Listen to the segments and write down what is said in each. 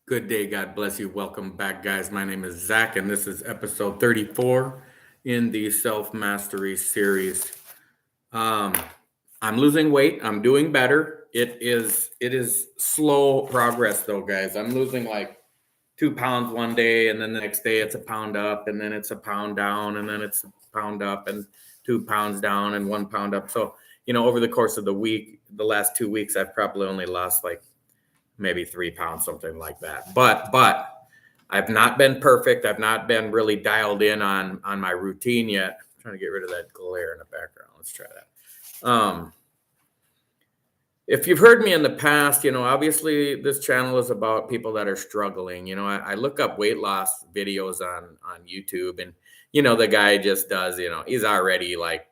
Good day. God bless you. Welcome back, guys. My name is Zach, and this is episode 34 in the Self Mastery series. Um, I'm losing weight. I'm doing better. It is slow progress, though, guys. I'm losing like 2 pounds one day, and then the next day it's a pound up, and then it's a pound down, and then it's a pound up, and 2 pounds down, and 1 pound up. So, over the course of the week, the last 2 weeks, I've probably only lost like maybe 3 pounds, something like that. But I've not been perfect. I've not been really dialed in on my routine yet. I'm trying to get rid of that glare in the background. Let's try that. If you've heard me in the past, obviously this channel is about people that are struggling. I look up weight loss videos on YouTube, and the guy just does. He's already like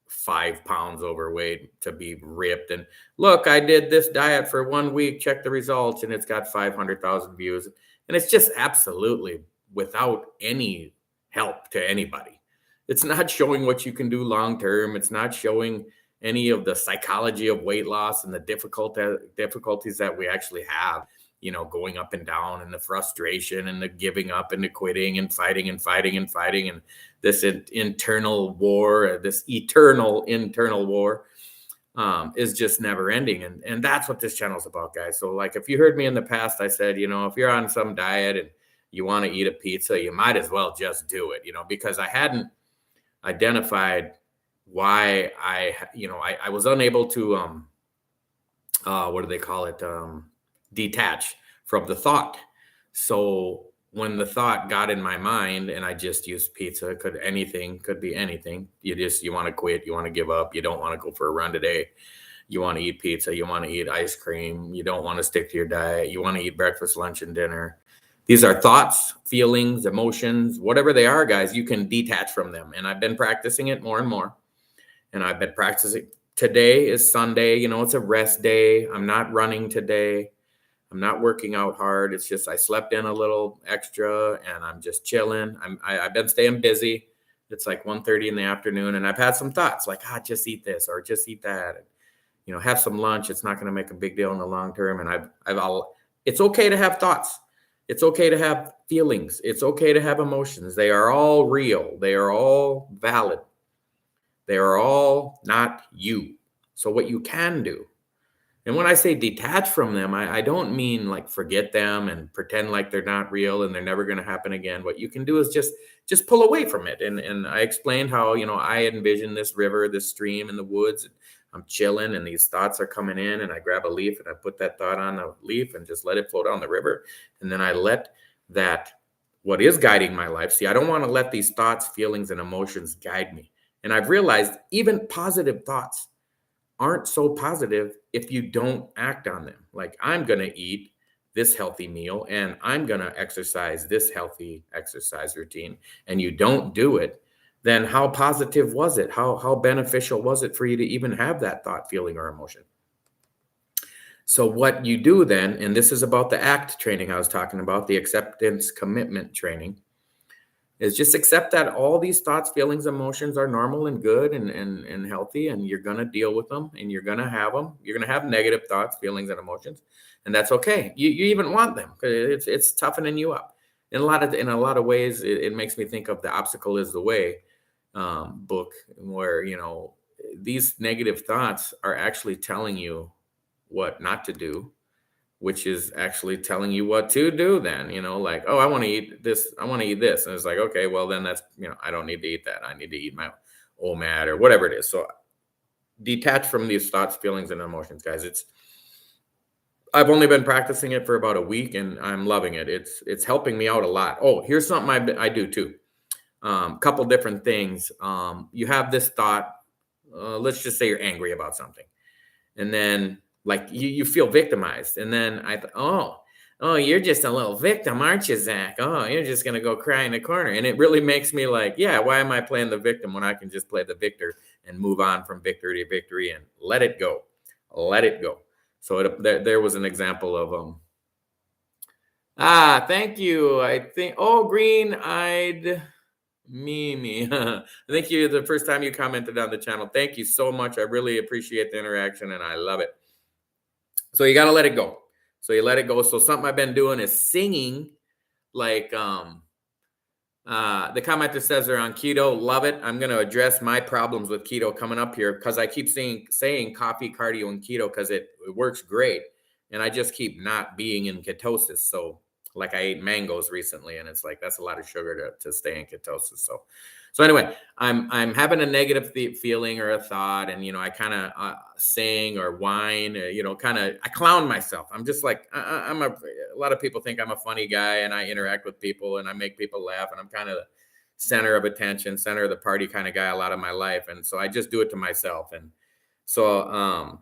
5 pounds overweight to be ripped. And look, I did this diet for 1 week, check the results, and it's got 500,000 views. And it's just absolutely without any help to anybody. It's not showing what you can do long term. It's not showing any of the psychology of weight loss and the difficulties that we actually have, going up and down, and the frustration and the giving up and the quitting and fighting and fighting and fighting, and this internal war, this eternal internal war, is just never ending. And that's what this channel is about, guys. So like, if you heard me in the past, I said, if you're on some diet and you want to eat a pizza, you might as well just do it, because I hadn't identified why I was unable to, what do they call it? Detach from the thought. So when the thought got in my mind and I just used pizza, could be anything. You want to quit, you want to give up, you don't want to go for a run today. You want to eat pizza, you want to eat ice cream, you don't want to stick to your diet, you want to eat breakfast, lunch, and dinner. These are thoughts, feelings, emotions, whatever they are, guys. You can detach from them. And I've been practicing it more and more. And I've been practicing. Today is Sunday. It's a rest day. I'm not running today. I'm not working out hard. It's just I slept in a little extra and I'm just chilling. I've been staying busy. It's like 1:30 in the afternoon, and I've had some thoughts like, just eat this or just eat that. And, have some lunch. It's not going to make a big deal in the long term. And it's okay to have thoughts. It's okay to have feelings. It's okay to have emotions. They are all real. They are all valid. They are all not you. So what you can do, and when I say detach from them, I don't mean like forget them and pretend like they're not real and they're never going to happen again. What you can do is just pull away from it. And I explained how, I envision this river, this stream in the woods. I'm chilling and these thoughts are coming in, and I grab a leaf and I put that thought on a leaf and just let it flow down the river. And then I let that, what is guiding my life. See, I don't want to let these thoughts, feelings, and emotions guide me. And I've realized even positive thoughts aren't so positive if you don't act on them. Like, I'm going to eat this healthy meal and I'm going to exercise this healthy exercise routine, and you don't do it, then how positive was it? How beneficial was it for you to even have that thought, feeling, or emotion? So what you do then, and this is about the ACT training I was talking about, the acceptance commitment training, is just accept that all these thoughts, feelings, emotions are normal and good and healthy, and you're going to deal with them, and you're going to have them. You're going to have negative thoughts, feelings, and emotions, and that's okay. You even want them because it's toughening you up. In a lot of ways, it makes me think of The Obstacle is the Way book, where these negative thoughts are actually telling you what not to do, which is actually telling you what to do then, like, oh, I want to eat this. I want to eat this. And it's like, okay, well then that's, I don't need to eat that. I need to eat my Omad or whatever it is. So detach from these thoughts, feelings, and emotions, guys. I've only been practicing it for about a week and I'm loving it. It's helping me out a lot. Oh, here's something I do too. Couple different things. You have this thought, let's just say you're angry about something. And then like you feel victimized. And then I thought, oh, you're just a little victim, aren't you, Zach? Oh, you're just going to go cry in the corner. And it really makes me like, yeah, why am I playing the victim when I can just play the victor and move on from victory to victory and let it go. Let it go. So there was an example of, thank you. I think, green-eyed Mimi. I think the first time you commented on the channel. Thank you so much. I really appreciate the interaction and I love it. So you got to let it go. So you let it go. So something I've been doing is singing, like the commenter says they're on keto. Love it. I'm going to address my problems with keto coming up here because I keep saying coffee, cardio, and keto because it works great. And I just keep not being in ketosis. So, like I ate mangoes recently, and it's like that's a lot of sugar to stay in ketosis. So anyway, I'm having a negative feeling or a thought, and I kind of sing or whine, kind of I clown myself. I'm just like a lot of people think I'm a funny guy, and I interact with people and I make people laugh, and I'm kind of center of attention, center of the party kind of guy a lot of my life, and so I just do it to myself, and so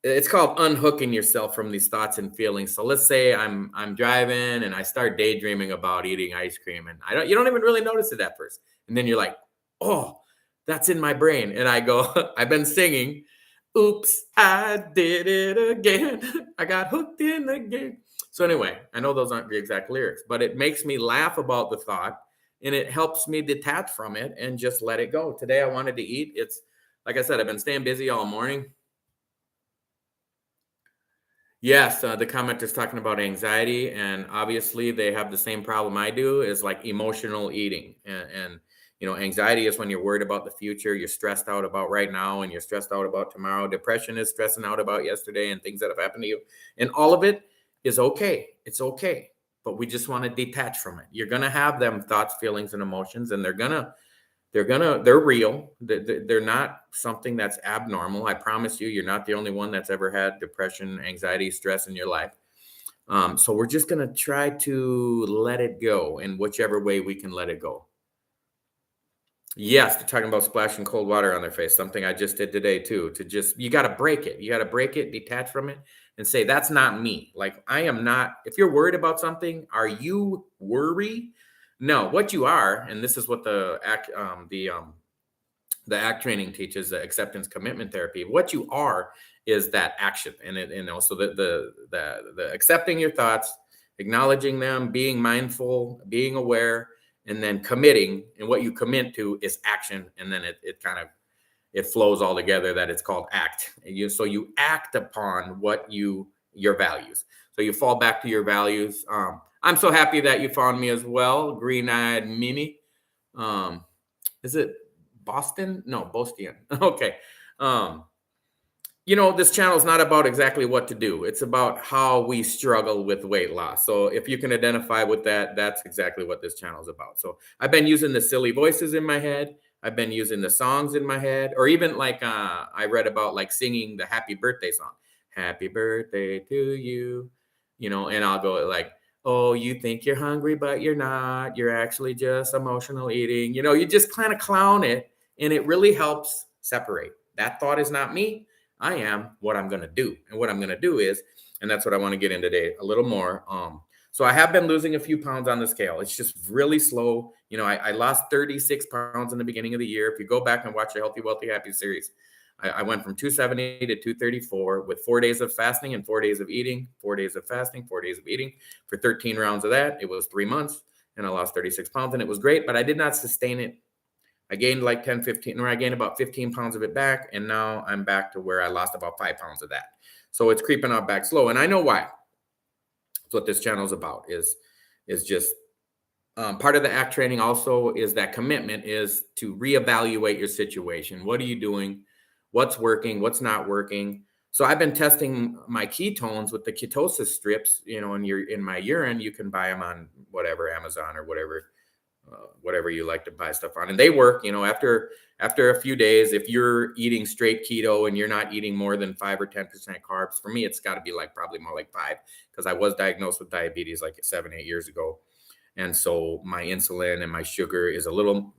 it's called unhooking yourself from these thoughts and feelings. So let's say I'm driving and I start daydreaming about eating ice cream, and you don't even really notice it at first, and then you're like, oh, that's in my brain, and I go, I've been singing, oops, I did it again, I got hooked in the game. So anyway, I know those aren't the exact lyrics, but it makes me laugh about the thought, and it helps me detach from it and just let it go. Today I wanted to eat. It's like I said, I've been staying busy all morning. Yes, the commenter's talking about anxiety, and obviously they have the same problem I do, is like emotional eating. And anxiety is when you're worried about the future, you're stressed out about right now, and you're stressed out about tomorrow. Depression is stressing out about yesterday and things that have happened to you. And all of it is okay. It's okay. But we just want to detach from it. You're gonna have them thoughts, feelings, and emotions, and they're real. They're not something that's abnormal. I promise you, you're not the only one that's ever had depression, anxiety, stress in your life. So we're just going to try to let it go in whichever way we can let it go. Yes, they're talking about splashing cold water on their face, something I just did today too. You got to break it. You got to break it, detach from it, and say, that's not me. Like, I am not. If you're worried about something, are you worry? No, what you are, and this is what the ACT training teaches, the acceptance commitment therapy. What you are is that action, and so the accepting your thoughts, acknowledging them, being mindful, being aware, and then committing. And what you commit to is action, and then it kind of it flows all together. That it's called ACT. And so you act upon your values. So you fall back to your values. I'm so happy that you found me as well, Green-Eyed Mimi. Is it Boston? No, Bostian. Okay. This channel is not about exactly what to do. It's about how we struggle with weight loss. So if you can identify with that, that's exactly what this channel is about. So I've been using the silly voices in my head. I've been using the songs in my head, or even like I read about like singing the happy birthday song. Happy birthday to you, and I'll go like, oh, you think you're hungry, but you're not. You're actually just emotional eating. You just kind of clown it, and it really helps separate. That thought is not me. I am what I'm going to do. And what I'm going to do is, and that's what I want to get in today a little more. So I have been losing a few pounds on the scale. It's just really slow. I lost 36 pounds in the beginning of the year. If you go back and watch the Healthy, Wealthy, Happy series, I went from 270 to 234 with 4 days of fasting and 4 days of eating, 4 days of fasting, 4 days of eating for 13 rounds of that. It was 3 months, and I lost 36 pounds, and it was great, but I did not sustain it. I gained like 10, 15, or I gained about 15 pounds of it back. And now I'm back to where I lost about 5 pounds of that. So it's creeping up back slow. And I know why. That's what this channel is about, is just part of the ACT training also is that commitment is to reevaluate your situation. What are you doing? What's working? What's not working? So I've been testing my ketones with the ketosis strips, in my urine. You can buy them on whatever, Amazon or whatever you like to buy stuff on, and they work. After a few days, if you're eating straight keto and you're not eating more than 5 or 10% carbs, for me it's got to be like probably more like 5, because I was diagnosed with diabetes like 7-8 years ago, and so my insulin and my sugar is a little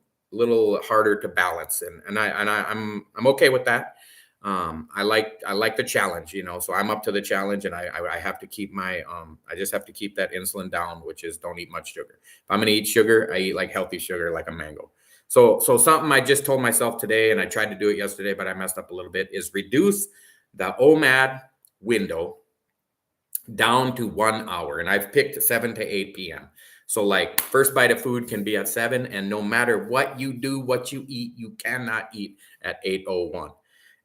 harder to balance, and I'm okay with that. I like the challenge, so I'm up to the challenge, and I have to keep I just have to keep that insulin down, which is don't eat much sugar. If I'm going to eat sugar, I eat like healthy sugar, like a mango. So something I just told myself today, and I tried to do it yesterday, but I messed up a little bit, is reduce the Omad window down to 1 hour. And I've picked 7 to 8 p.m. So like first bite of food can be at 7. And no matter what you do, what you eat, you cannot eat at 8:01.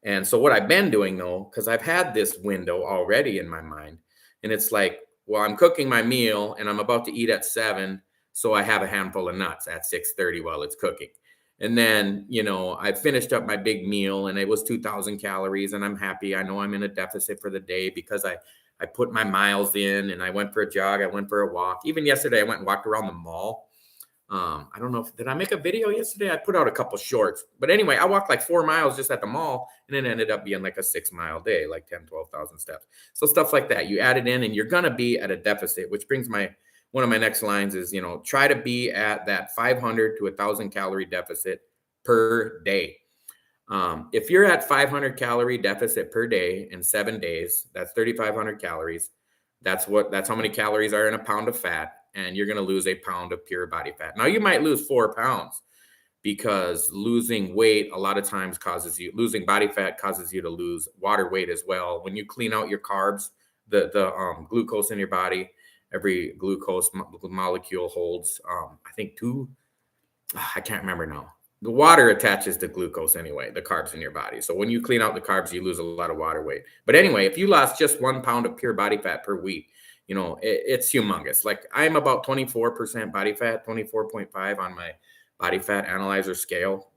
And so what I've been doing though, because I've had this window already in my mind, And it's like, well, I'm cooking my meal and I'm about to eat at 7, so I have a handful of nuts at 6:30 while it's cooking. And then, I finished up my big meal and it was 2,000 calories and I'm happy. I know I'm in a deficit for the day because I put my miles in and I went for a jog. I went for a walk. Even yesterday, I went and walked around the mall. I don't know did I make a video yesterday? I put out a couple shorts, but anyway, I walked like 4 miles just at the mall and it ended up being like a 6 mile day, like 10, 12,000 steps. So stuff like that, you add it in and you're going to be at a deficit, which brings one of my next lines is, try to be at that 500 to 1,000 calorie deficit per day. If you're at 500 calorie deficit per day in 7 days, that's 3,500 calories. That's how many calories are in a pound of fat. And you're going to lose a pound of pure body fat. Now you might lose 4 pounds because losing weight a lot of times losing body fat causes you to lose water weight as well. When you clean out your carbs, the glucose in your body, every glucose molecule holds, I think I can't remember now. The water attaches to glucose anyway, the carbs in your body. So when you clean out the carbs, you lose a lot of water weight. But anyway, if you lost just 1 pound of pure body fat per week, it's humongous. Like I'm about 24% body fat, 24.5 on my body fat analyzer scale.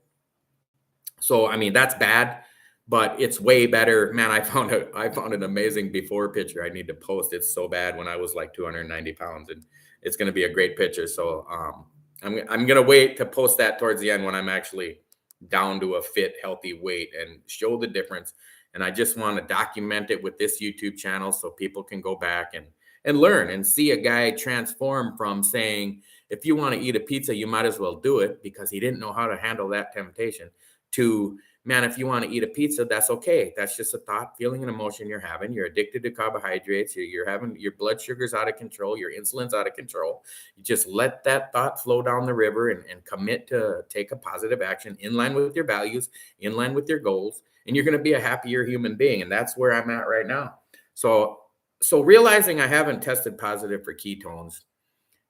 So, I mean, that's bad, but it's way better. Man, I found an amazing before picture I need to post. It's so bad when I was like 290 pounds and it's going to be a great picture. So, I'm going to wait to post that towards the end when I'm actually down to a fit, healthy weight and show the difference. And I just want to document it with this YouTube channel so people can go back and learn and see a guy transform from saying, if you want to eat a pizza, you might as well do it because he didn't know how to handle that temptation, to, man, if you want to eat a pizza, that's okay. That's just a thought, feeling, and emotion you're having. You're addicted to carbohydrates. You're having your blood sugar's out of control. Your insulin's out of control. You just let that thought flow down the river and commit to take a positive action in line with your values, in line with your goals, and you're going to be a happier human being. And that's where I'm at right now. So realizing I haven't tested positive for ketones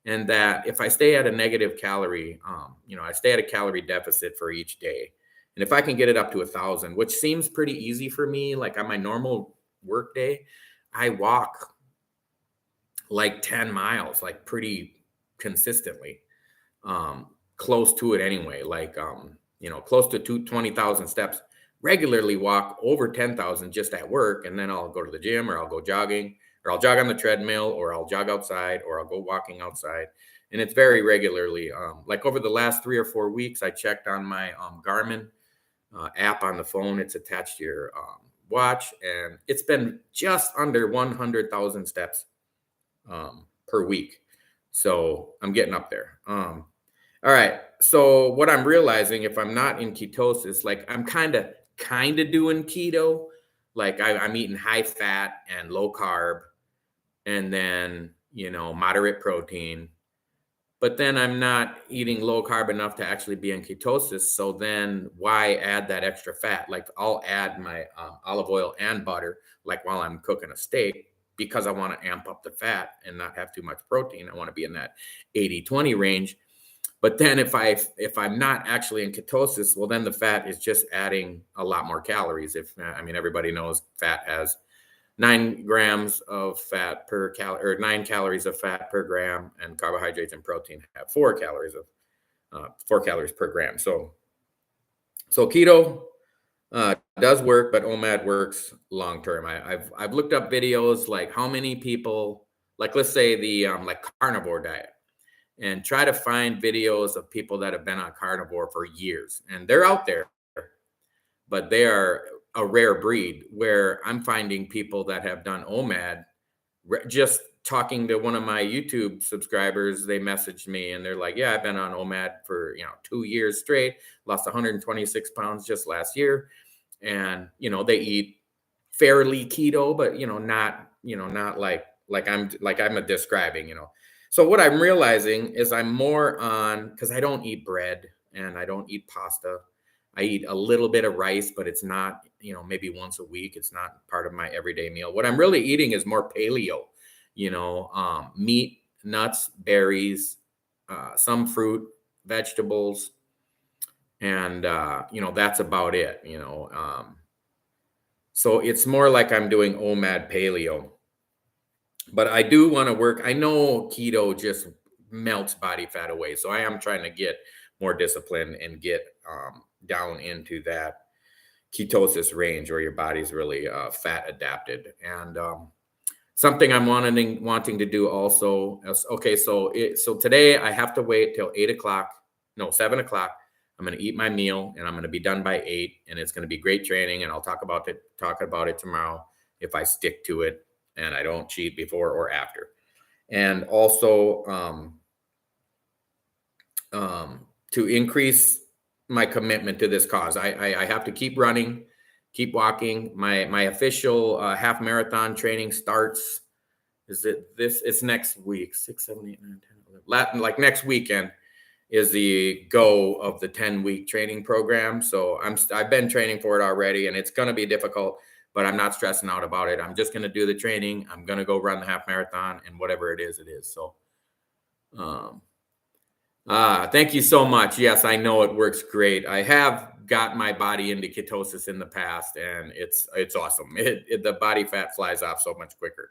and that if I stay at a negative calorie, I stay at a calorie deficit for each day. And if I can get it up to 1,000, which seems pretty easy for me, like on my normal work day, I walk like 10 miles, like pretty consistently, close to it anyway, like, close to 20,000 steps, regularly walk over 10,000 just at work. And then I'll go to the gym or I'll go jogging or I'll jog on the treadmill or I'll jog outside or I'll go walking outside. And it's very regularly, like over the last 3 or 4 weeks, I checked on my Garmin app on the phone. It's attached to your watch, and it's been just under 100,000 steps per week. So I'm getting up there. All right. So what I'm realizing, if I'm not in ketosis, like I'm kind of doing keto, like I'm eating high fat and low carb, and then moderate protein. But then I'm not eating low carb enough to actually be in ketosis. So then why add that extra fat? Like I'll add my olive oil and butter, like while I'm cooking a steak, because I want to amp up the fat and not have too much protein. I want to be in that 80-20 range. But then if I'm not actually in ketosis, well, then the fat is just adding a lot more calories. Everybody knows fat has 9 grams of fat per calorie, or 9 calories of fat per gram, and carbohydrates and protein have 4 calories per gram. So keto does work, but OMAD works long term. I've looked up videos like how many people, like let's say the like carnivore diet, and try to find videos of people that have been on carnivore for years, and they're out there, but they are a rare breed, where I'm finding people that have done OMAD. Just talking to one of my YouTube subscribers, they messaged me and they're like, yeah, I've been on OMAD for 2 years straight, lost 126 pounds just last year. And they eat fairly keto, but not like I'm describing. So what I'm realizing is I'm more on, because I don't eat bread and I don't eat pasta. I eat a little bit of rice, but it's not, maybe once a week. It's not part of my everyday meal. What I'm really eating is more paleo, meat, nuts, berries, some fruit, vegetables. And, that's about it, So it's more like I'm doing OMAD paleo. But I do want to work. I know keto just melts body fat away. So I am trying to get more discipline and get down into that ketosis range where your body's really fat adapted. And something I'm wanting to do also. Okay, so today I have to wait till 8 o'clock, no 7 o'clock. I'm going to eat my meal and I'm going to be done by 8, and it's going to be great training. And I'll talk about it tomorrow if I stick to it and I don't cheat before or after. And also to increase my commitment to this cause, I have to keep running, keep walking. My official half marathon training starts. Is it this? It's next week. 6, 7, 8, 9, 10, 11. Like next weekend is the go of the 10-week training program. So I've been training for it already, and it's going to be difficult, but I'm not stressing out about it. I'm just going to do the training. I'm going to go run the half marathon, and whatever it is, it is. So, um, thank you so much. Yes, I know it works great. I have got my body into ketosis in the past, and it's awesome. The body fat flies off so much quicker.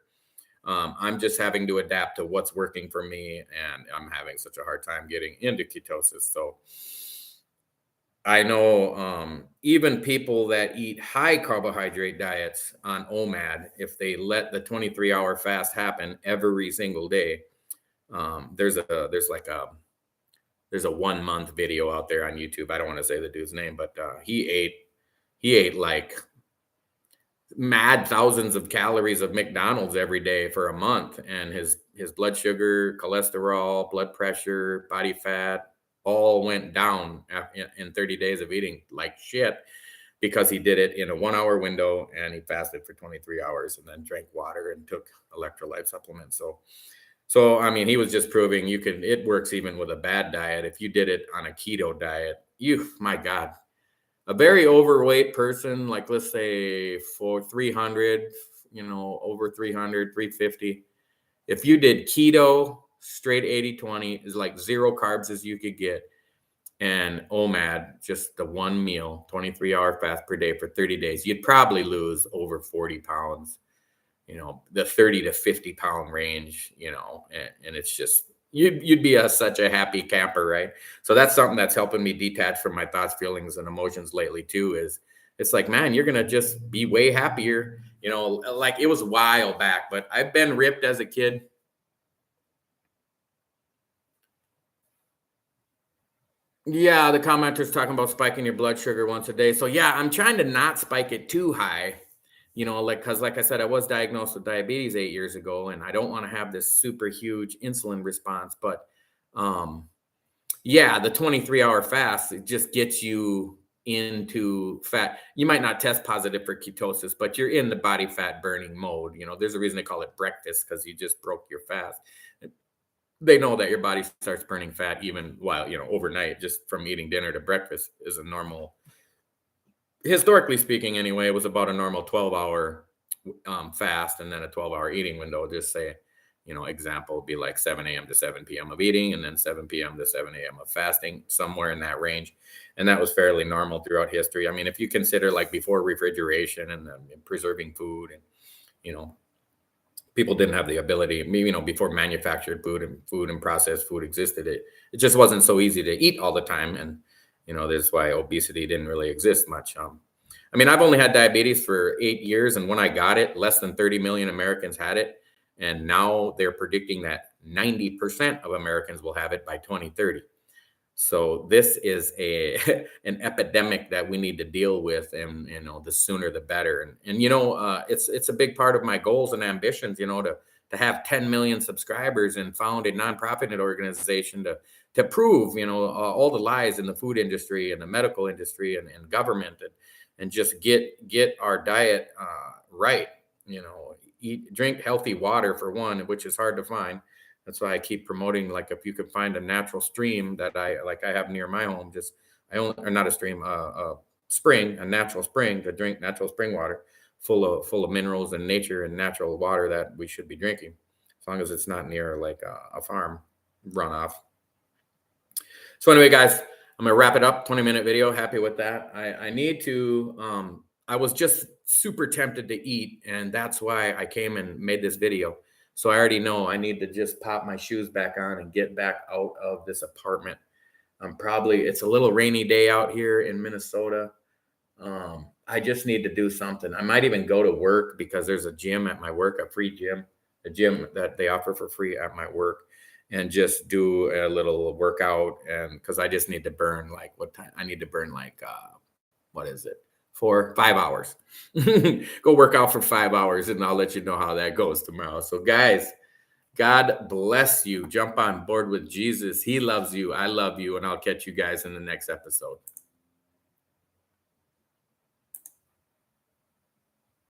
I'm just having to adapt to what's working for me, and I'm having such a hard time getting into ketosis. So I know even people that eat high carbohydrate diets on Omad, if they let the 23-hour fast happen every single day, there's a 1 month video out there on YouTube. I don't want to say the dude's name, but he ate like mad thousands of calories of McDonald's every day for a month, and his blood sugar, cholesterol, blood pressure, body fat all went down in 30 days of eating like shit, because he did it in a 1 hour window and he fasted for 23 hours and then drank water and took electrolyte supplements. So I mean, he was just proving it works even with a bad diet. If you did it on a keto diet, my God, a very overweight person, like let's say for 300, over 300, 350. If you did keto, straight 80-20, is like zero carbs as you could get. And OMAD, just the one meal, 23-hour fast per day for 30 days, you'd probably lose over 40 pounds, the 30 to 50 pound range, and it's just, you'd be such a happy camper, right? So that's something that's helping me detach from my thoughts, feelings, and emotions lately too. Is it's like, man, you're gonna just be way happier. Like it was a while back, but I've been ripped as a kid. Yeah, the commenter's talking about spiking your blood sugar once a day. So yeah, I'm trying to not spike it too high. Because like I said, I was diagnosed with diabetes 8 years ago, and I don't want to have this super huge insulin response. But yeah, the 23-hour fast, it just gets you into fat. You might not test positive for ketosis, but you're in the body fat burning mode. There's a reason they call it breakfast, because you just broke your fast. They know that your body starts burning fat even while, overnight, just from eating dinner to breakfast is a normal, historically speaking anyway. It was about a normal 12-hour fast, and then a 12-hour eating window. Just say, example would be like 7 a.m. to 7 p.m. of eating, and then 7 p.m. to 7 a.m. of fasting, somewhere in that range. And that was fairly normal throughout history. I mean, if you consider like before refrigeration and preserving food, and, people didn't have the ability, before manufactured food and processed food existed, it just wasn't so easy to eat all the time. And, that's why obesity didn't really exist much. I mean, I've only had diabetes for 8 years, and when I got it, less than 30 million Americans had it. And now they're predicting that 90% of Americans will have it by 2030. So this is an epidemic that we need to deal with, and the sooner the better. And it's a big part of my goals and ambitions, to have 10 million subscribers and found a nonprofit organization to prove, all the lies in the food industry and the medical industry and government, and just get our diet right. Drink healthy water for one, which is hard to find. That's why I keep promoting, like, if you could find a natural stream that I have near my home, or not a stream, a natural spring, to drink natural spring water full of minerals and nature and natural water that we should be drinking, as long as it's not near like a farm runoff. So anyway, guys, I'm gonna wrap it up. 20-minute video. Happy with that. I need to. I was just super tempted to eat, and that's why I came and made this video. So I already know I need to just pop my shoes back on and get back out of this apartment. It's a little rainy day out here in Minnesota. I just need to do something. I might even go to work because there's a gym at my work, a free gym, a gym that they offer for free at my work, and just do a little workout. And because I just need to burn like what time? I need to burn like what is it? 5 hours. Go work out for 5 hours, and I'll let you know how that goes tomorrow. So, guys, God bless you. Jump on board with Jesus. He loves you. I love you, and I'll catch you guys in the next episode.